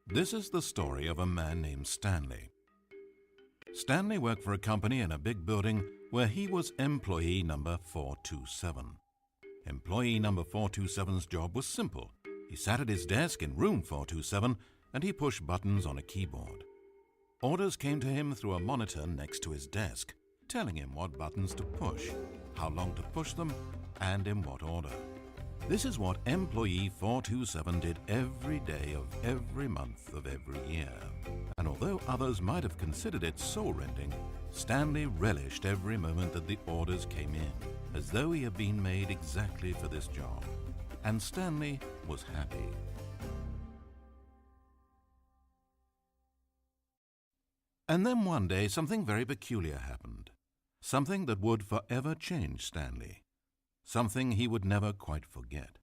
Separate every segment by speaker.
Speaker 1: This is the story of a man named Stanley. Stanley worked for a company in a big building where he was employee number 427. Employee number 427's job was simple. He sat at his desk in room 427 and he pushed buttons on a keyboard. Orders came to him through a monitor next to his desk, telling him what buttons to push, how long to push them, and in what order. This is what employee 427 did every day of every month of every year. And although others might have considered it soul-rending, Stanley relished every moment that the orders came in, as though he had been made exactly for this job. And Stanley was happy. And then one day something very peculiar happened. Something that would forever change Stanley. Something he would never quite forget.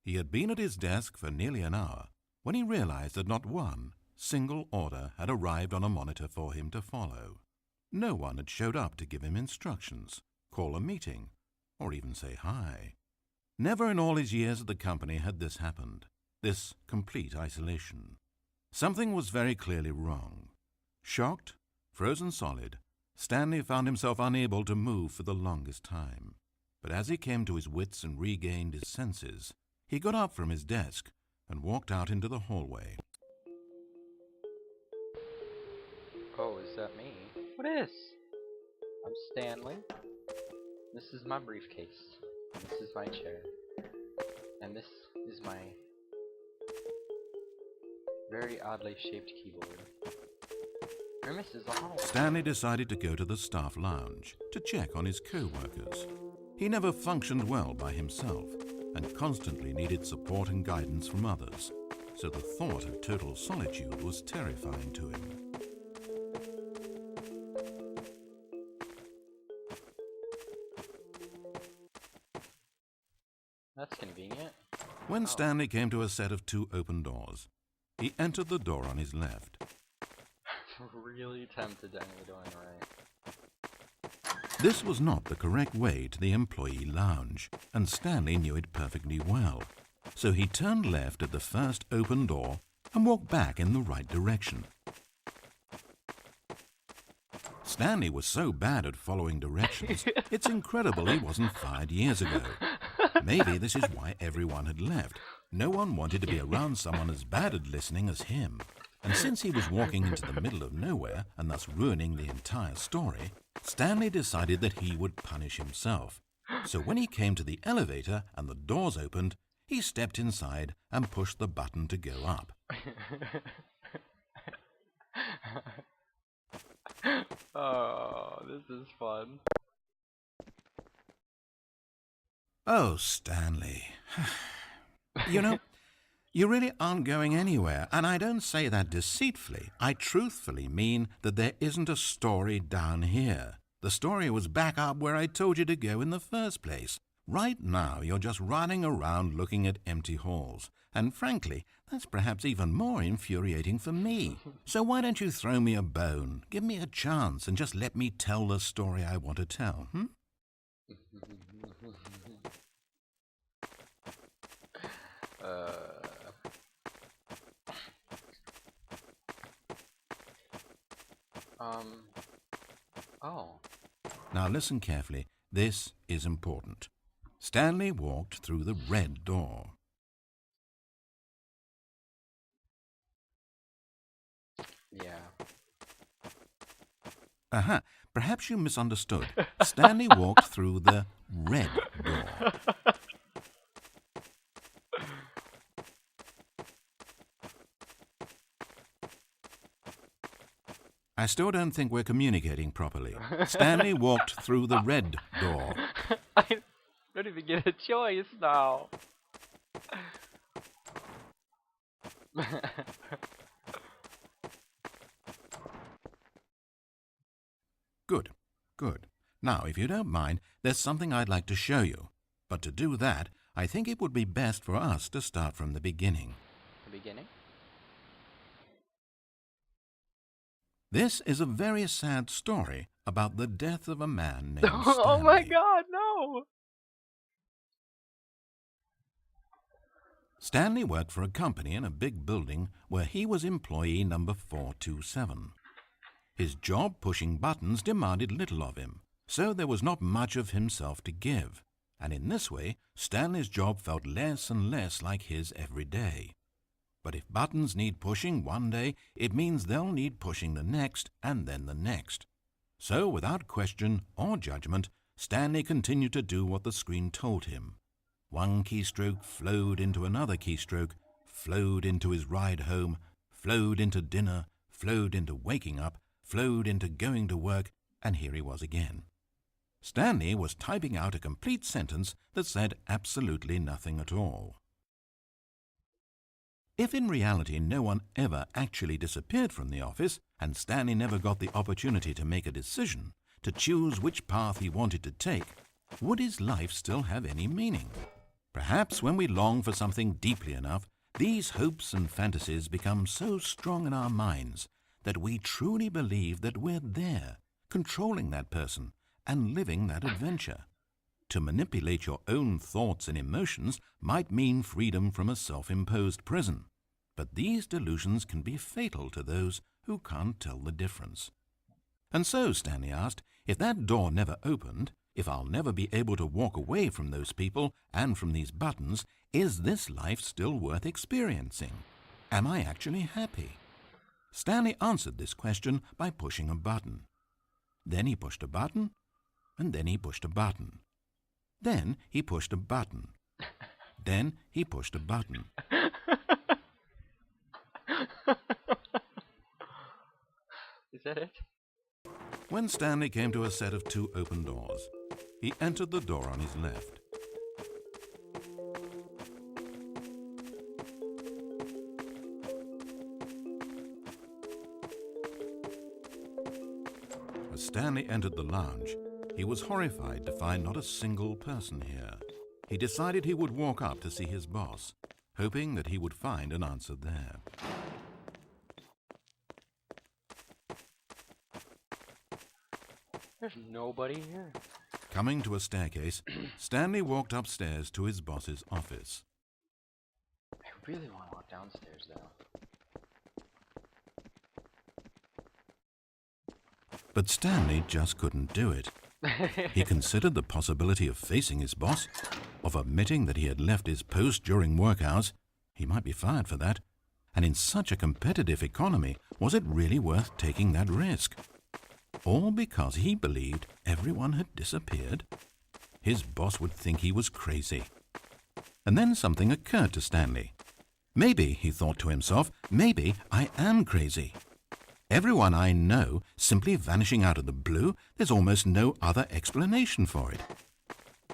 Speaker 1: He had been at his desk for nearly an hour when he realized that not one single order had arrived on a monitor for him to follow. No one had showed up to give him instructions, call a meeting, or even say hi. Never in all his years at the company had this happened, this complete isolation. Something was very clearly wrong. Shocked, frozen solid, Stanley found himself unable to move for the longest time. But as he came to his wits and regained his senses, he got up from his desk and walked out into the hallway.
Speaker 2: Oh, is that me? What is? I'm Stanley. This is my briefcase. This is my chair. And this is my very oddly shaped keyboard. Grimace is a home.
Speaker 1: Stanley decided to go to the staff lounge to check on his co-workers. He never functioned well by himself and constantly needed support and guidance from others, so the thought of total solitude was terrifying to him.
Speaker 2: That's convenient.
Speaker 1: When Stanley came to a set of 2 open doors, he entered the door on his left.
Speaker 2: Really tempted to enter the door on the right.
Speaker 1: This was not the correct way to the employee lounge, and Stanley knew it perfectly well. So he turned left at the first open door and walked back in the right direction. Stanley was so bad at following directions, it's incredible he wasn't fired years ago. Maybe this is why everyone had left. No one wanted to be around someone as bad at listening as him. And since he was walking into the middle of nowhere and thus ruining the entire story, Stanley decided that he would punish himself. So when he came to the elevator and the doors opened, he stepped inside and pushed the button to go up.
Speaker 2: Oh, this is fun.
Speaker 1: Oh, Stanley. You know, you really aren't going anywhere, and I don't say that deceitfully. I truthfully mean that there isn't a story down here. The story was back up where I told you to go in the first place. Right now, you're just running around looking at empty halls. And frankly, that's perhaps even more infuriating for me. So why don't you throw me a bone, give me a chance, and just let me tell the story I want to tell,
Speaker 2: Oh.
Speaker 1: Now listen carefully. This is important. Stanley walked through the red door.
Speaker 2: Yeah.
Speaker 1: Aha, perhaps you misunderstood. Stanley walked through the red door. I still don't think we're communicating properly. Stanley walked through the red door.
Speaker 2: I don't even get a choice now.
Speaker 1: Good, good. Now, if you don't mind, there's something I'd like to show you. But to do that, I think it would be best for us to start from the beginning.
Speaker 2: The beginning?
Speaker 1: This is a very sad story about the death of a man named Stanley.
Speaker 2: Oh my God, no!
Speaker 1: Stanley worked for a company in a big building where he was employee number 427. His job pushing buttons demanded little of him, so there was not much of himself to give, and in this way Stanley's job felt less and less like his every day. But if buttons need pushing one day, it means they'll need pushing the next and then the next. So without question or judgment, Stanley continued to do what the screen told him. One keystroke flowed into another keystroke, flowed into his ride home, flowed into dinner, flowed into waking up, flowed into going to work, and here he was again. Stanley was typing out a complete sentence that said absolutely nothing at all. If in reality no one ever actually disappeared from the office, and Stanley never got the opportunity to make a decision, to choose which path he wanted to take, would his life still have any meaning? Perhaps when we long for something deeply enough, these hopes and fantasies become so strong in our minds that we truly believe that we're there, controlling that person and living that adventure. To manipulate your own thoughts and emotions might mean freedom from a self-imposed prison, but these delusions can be fatal to those who can't tell the difference. And so Stanley asked, if that door never opened, if I'll never be able to walk away from those people and from these buttons, is this life still worth experiencing? Am I actually happy? Stanley answered this question by pushing a button. Then he pushed a button, and then he pushed a button. Then he pushed a button. Then he pushed a button.
Speaker 2: Is that it?
Speaker 1: When Stanley came to a set of 2 open doors, he entered the door on his left. As Stanley entered the lounge, he was horrified to find not a single person here. He decided he would walk up to see his boss, hoping that he would find an answer there.
Speaker 2: There's nobody here.
Speaker 1: Coming to a staircase, Stanley walked upstairs to his boss's office.
Speaker 2: I really want to walk downstairs, though.
Speaker 1: But Stanley just couldn't do it. He considered the possibility of facing his boss, of admitting that he had left his post during work hours. He might be fired for that. And in such a competitive economy, was it really worth taking that risk? All because he believed everyone had disappeared? His boss would think he was crazy. And then something occurred to Stanley. Maybe, he thought to himself, maybe I am crazy. Everyone I know simply vanishing out of the blue, there's almost no other explanation for it.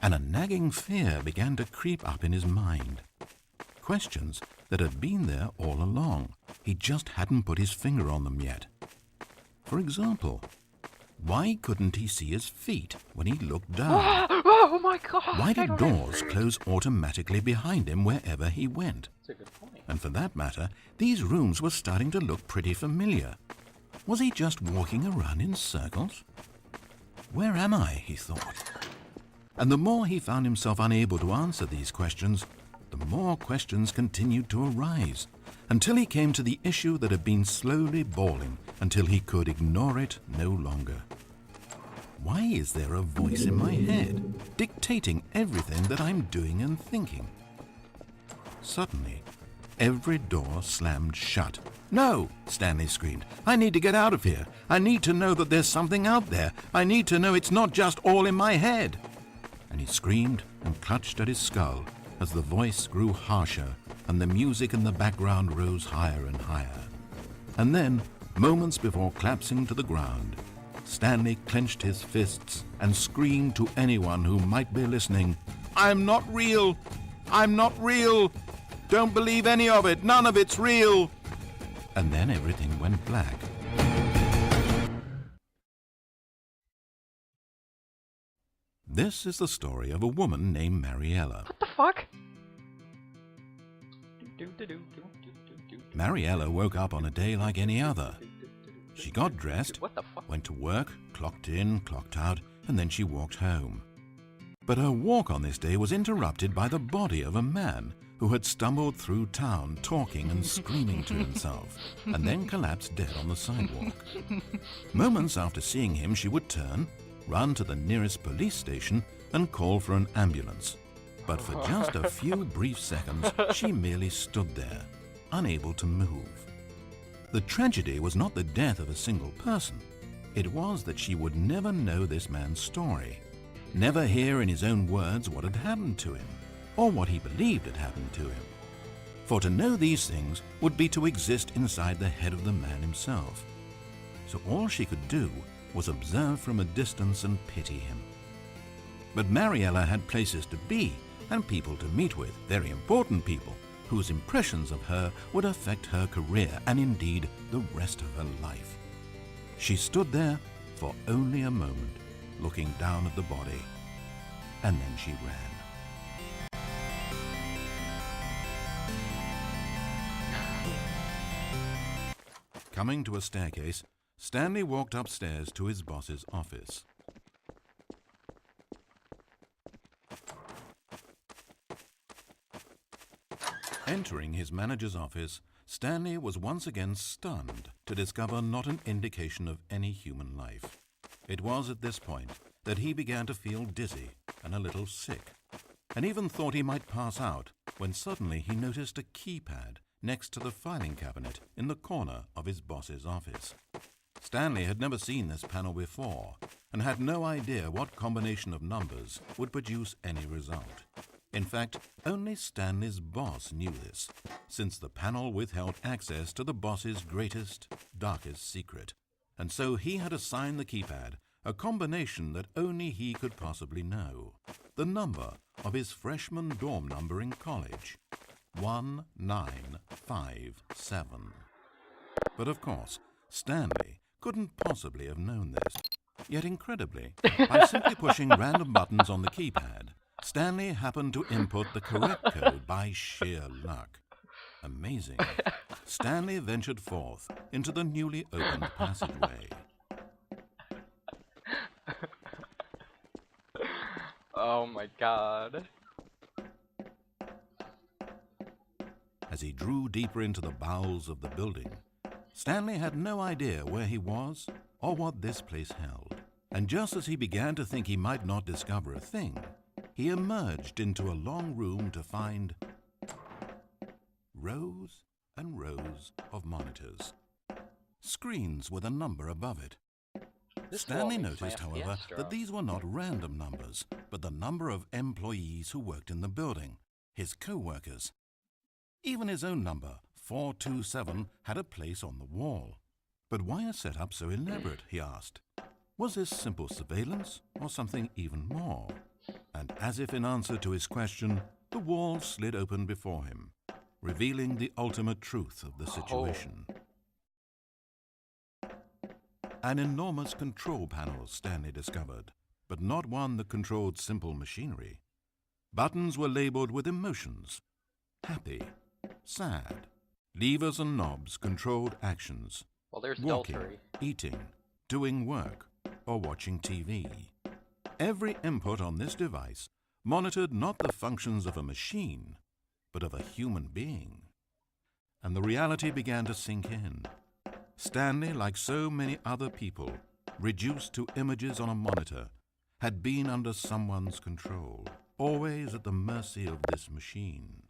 Speaker 1: And a nagging fear began to creep up in his mind. Questions that had been there all along. He just hadn't put his finger on them yet. For example, why couldn't he see his feet when he looked down?
Speaker 2: Oh my God!
Speaker 1: Why did doors close automatically behind him wherever he went?
Speaker 2: That's a good point.
Speaker 1: And for that matter, these rooms were starting to look pretty familiar. Was he just walking around in circles? Where am I, he thought. And the more he found himself unable to answer these questions, the more questions continued to arise, until he came to the issue that had been slowly boiling until he could ignore it no longer. Why is there a voice in my head dictating everything that I'm doing and thinking? Suddenly, every door slammed shut. "No!" Stanley screamed. "I need to get out of here. I need to know that there's something out there. I need to know it's not just all in my head." And he screamed and clutched at his skull as the voice grew harsher and the music in the background rose higher and higher. And then, moments before collapsing to the ground, Stanley clenched his fists and screamed to anyone who might be listening, "I'm not real! I'm not real! Don't believe any of it! None of it's real!" And then everything went black. This is the story of a woman named Mariella.
Speaker 2: What the fuck?
Speaker 1: Mariella woke up on a day like any other. She got dressed,
Speaker 2: What the fuck?
Speaker 1: went to work, clocked in, clocked out, and then she walked home. But her walk on this day was interrupted by the body of a man who had stumbled through town talking and screaming to himself, and then collapsed dead on the sidewalk. Moments after seeing him, she would turn, run to the nearest police station, and call for an ambulance. But for just a few brief seconds, she merely stood there, unable to move. The tragedy was not the death of a single person. It was that she would never know this man's story, never hear in his own words what had happened to him, or what he believed had happened to him. For to know these things would be to exist inside the head of the man himself. So all she could do was observe from a distance and pity him. But Mariella had places to be and people to meet with, very important people, whose impressions of her would affect her career and indeed the rest of her life. She stood there for only a moment, looking down at the body, and then she ran. Coming to a staircase, Stanley walked upstairs to his boss's office. Entering his manager's office, Stanley was once again stunned to discover not an indication of any human life. It was at this point that he began to feel dizzy and a little sick, and even thought he might pass out when suddenly he noticed a keypad next to the filing cabinet in the corner of his boss's office. Stanley had never seen this panel before and had no idea what combination of numbers would produce any result. In fact, only Stanley's boss knew this, since the panel withheld access to the boss's greatest, darkest secret, and so he had assigned the keypad a combination that only he could possibly know, the number of his freshman dorm number in college, 1957. But of course, Stanley couldn't possibly have known this. Yet incredibly, by simply pushing random buttons on the keypad, Stanley happened to input the correct code by sheer luck. Amazing. Stanley ventured forth into the newly opened passageway.
Speaker 2: Oh my god.
Speaker 1: As he drew deeper into the bowels of the building, Stanley had no idea where he was or what this place held. And just as he began to think he might not discover a thing, he emerged into a long room to find rows and rows of monitors, screens with a number above it. Stanley noticed, however, that these were not random numbers, but the number of employees who worked in the building, his co-workers. Even his own number, 427, had a place on the wall. But why a setup so elaborate, he asked. Was this simple surveillance or something even more? And as if in answer to his question, the wall slid open before him, revealing the ultimate truth of the situation. An enormous control panel, Stanley discovered, but not one that controlled simple machinery. Buttons were labeled with emotions: happy, sad. Levers and knobs controlled actions:
Speaker 2: Well, there's
Speaker 1: walking,
Speaker 2: adultery.
Speaker 1: eating, doing work, or watching TV. Every input on this device monitored not the functions of a machine, but of a human being. And the reality began to sink in. Stanley, like so many other people, reduced to images on a monitor, had been under someone's control, always at the mercy of this machine.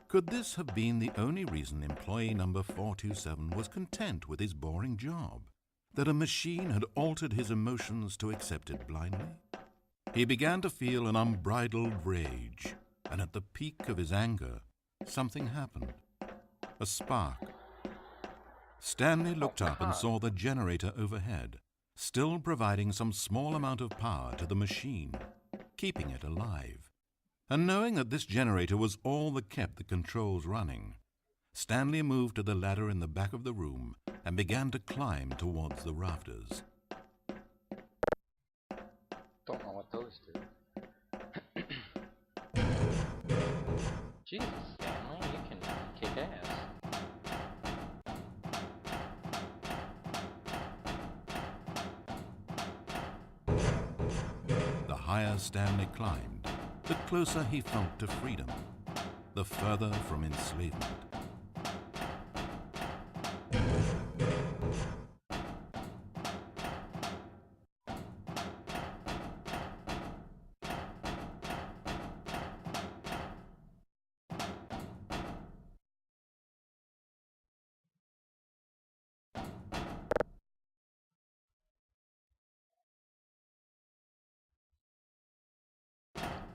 Speaker 1: Could this have been the only reason employee number 427 was content with his boring job? That a machine had altered his emotions to accept it blindly? He began to feel an unbridled rage, and at the peak of his anger, something happened. A spark. Stanley looked up and saw the generator overhead, still providing some small amount of power to the machine, keeping it alive. And knowing that this generator was all that kept the controls running, Stanley moved to the ladder in the back of the room and began to climb towards the rafters.
Speaker 2: Don't know what those do. Jesus, Stanley, you can kick ass. The
Speaker 1: higher Stanley climbed, the closer he felt to freedom. the further from enslavement.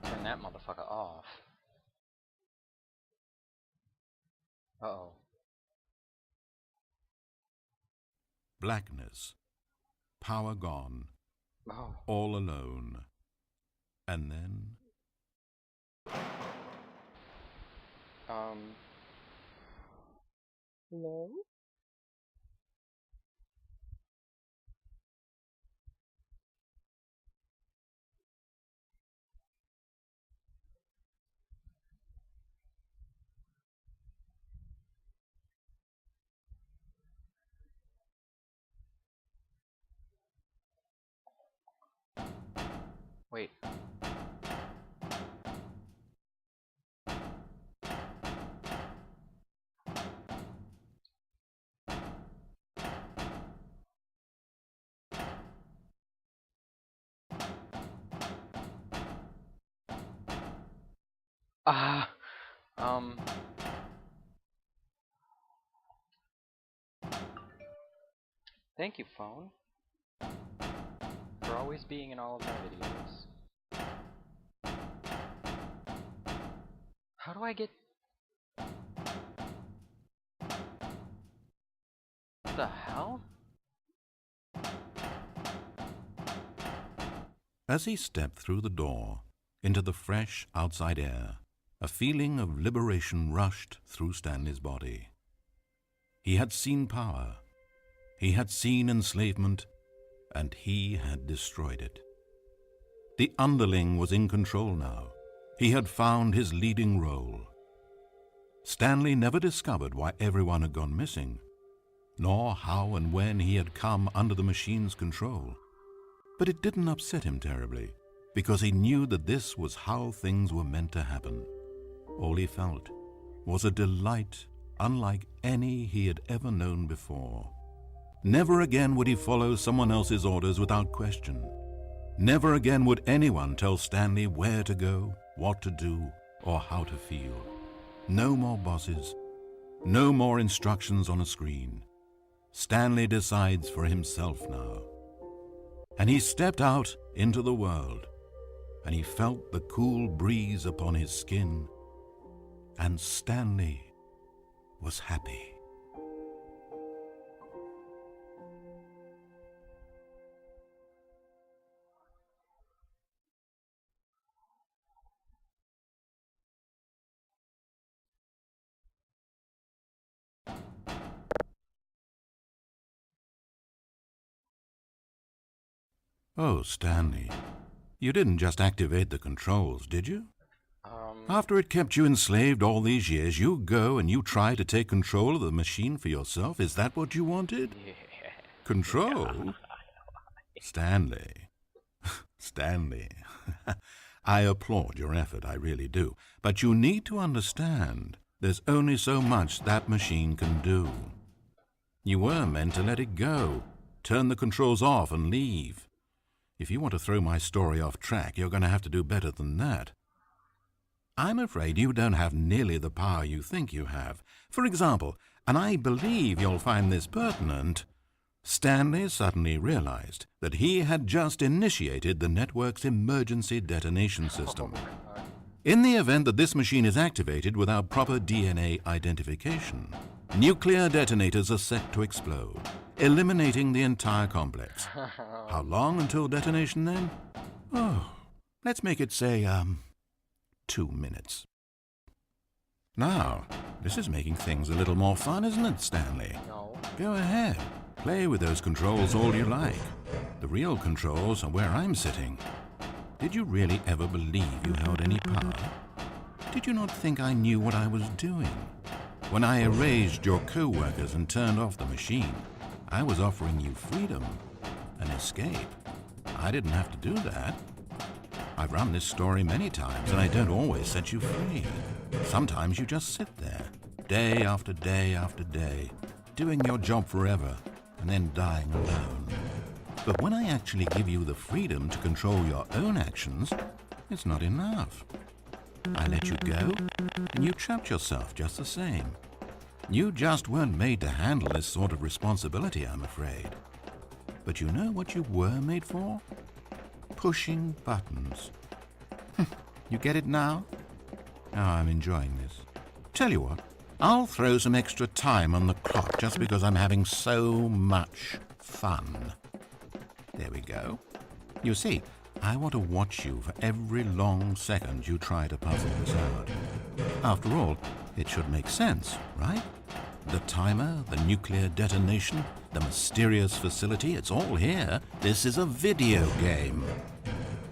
Speaker 2: Turn that motherfucker off. Uh-oh.
Speaker 1: Blackness, power gone,
Speaker 2: Oh.
Speaker 1: all alone. And then...
Speaker 2: Hello? Wait. Ah, thank you, phone, for always being in all of my videos. How do I get... What the hell?
Speaker 1: As he stepped through the door into the fresh outside air, a feeling of liberation rushed through Stanley's body. He had seen power, he had seen enslavement, and he had destroyed it. The underling was in control now. He had found his leading role. Stanley never discovered why everyone had gone missing, nor how and when he had come under the machine's control. But it didn't upset him terribly, because he knew that this was how things were meant to happen. All he felt was a delight unlike any he had ever known before. Never again would he follow someone else's orders without question. Never again would anyone tell Stanley where to go, what to do, or how to feel. No more bosses, no more instructions on a screen. Stanley decides for himself now. And he stepped out into the world, and he felt the cool breeze upon his skin, and Stanley was happy. Oh, Stanley, you didn't just activate the controls, did you? After it kept you enslaved all these years, you go and you try to take control of the machine for yourself? Is that what you wanted?
Speaker 2: Yeah.
Speaker 1: Control? Stanley. Stanley. I applaud your effort, I really do. But you need to understand, there's only so much that machine can do. You were meant to let it go, turn the controls off and leave. If you want to throw my story off track, you're going to have to do better than that. I'm afraid you don't have nearly the power you think you have. For example, and I believe you'll find this pertinent, Stanley suddenly realized that he had just initiated the network's emergency detonation system. In the event that this machine is activated without proper DNA identification, nuclear detonators are set to explode, eliminating the entire complex. How long until detonation then? Oh, let's make it say, 2 minutes. Now, this is making things a little more fun, isn't it, Stanley?
Speaker 2: No.
Speaker 1: Go ahead. Play with those controls all you like. The real controls are where I'm sitting. Did you really ever believe you held any power? Did you not think I knew what I was doing? When I erased your co-workers and turned off the machine, I was offering you freedom, an escape. I didn't have to do that. I've run this story many times, and I don't always set you free. Sometimes you just sit there, day after day after day, doing your job forever, and then dying alone. But when I actually give you the freedom to control your own actions, it's not enough. I let you go, and you trapped yourself just the same. You just weren't made to handle this sort of responsibility, I'm afraid. But you know what you were made for? Pushing buttons. You get it now? Oh, I'm enjoying this. Tell you what, I'll throw some extra time on the clock just because I'm having so much fun. There we go. You see, I want to watch you for every long second you try to puzzle this out. After all, it should make sense, right? The timer, the nuclear detonation, the mysterious facility, it's all here. This is a video game.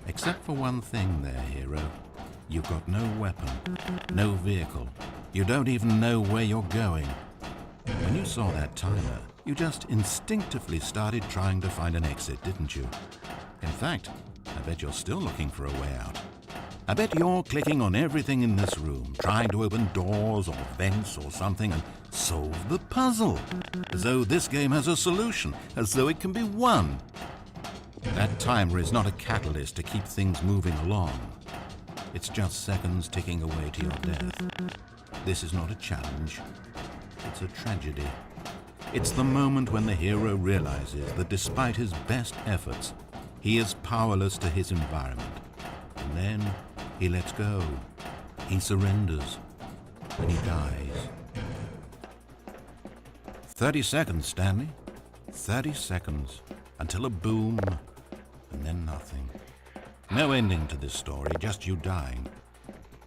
Speaker 1: Except for one thing there, hero. You've got no weapon, no vehicle. You don't even know where you're going. When you saw that timer, you just instinctively started trying to find an exit, didn't you? In fact, I bet you're still looking for a way out. I bet you're clicking on everything in this room, trying to open doors or vents or something and solve the puzzle. As though this game has a solution, as though it can be won. That timer is not a catalyst to keep things moving along. It's just seconds ticking away to your death. This is not a challenge. It's a tragedy. It's the moment when the hero realizes that despite his best efforts, he is powerless to his environment. And then he lets go. He surrenders. And he dies. 30 seconds, Stanley. 30 seconds. Until a boom, and then nothing. No ending to this story, just you dying.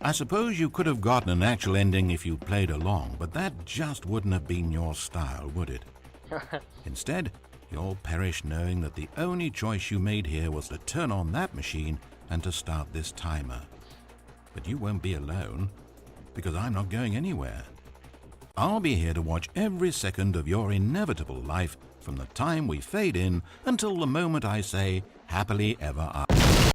Speaker 1: I suppose you could have gotten an actual ending if you played along, but that just wouldn't have been your style, would it? Instead, you'll perish knowing that the only choice you made here was to turn on that machine and to start this timer. But you won't be alone, because I'm not going anywhere. I'll be here to watch every second of your inevitable life from the time we fade in until the moment I say, happily ever after.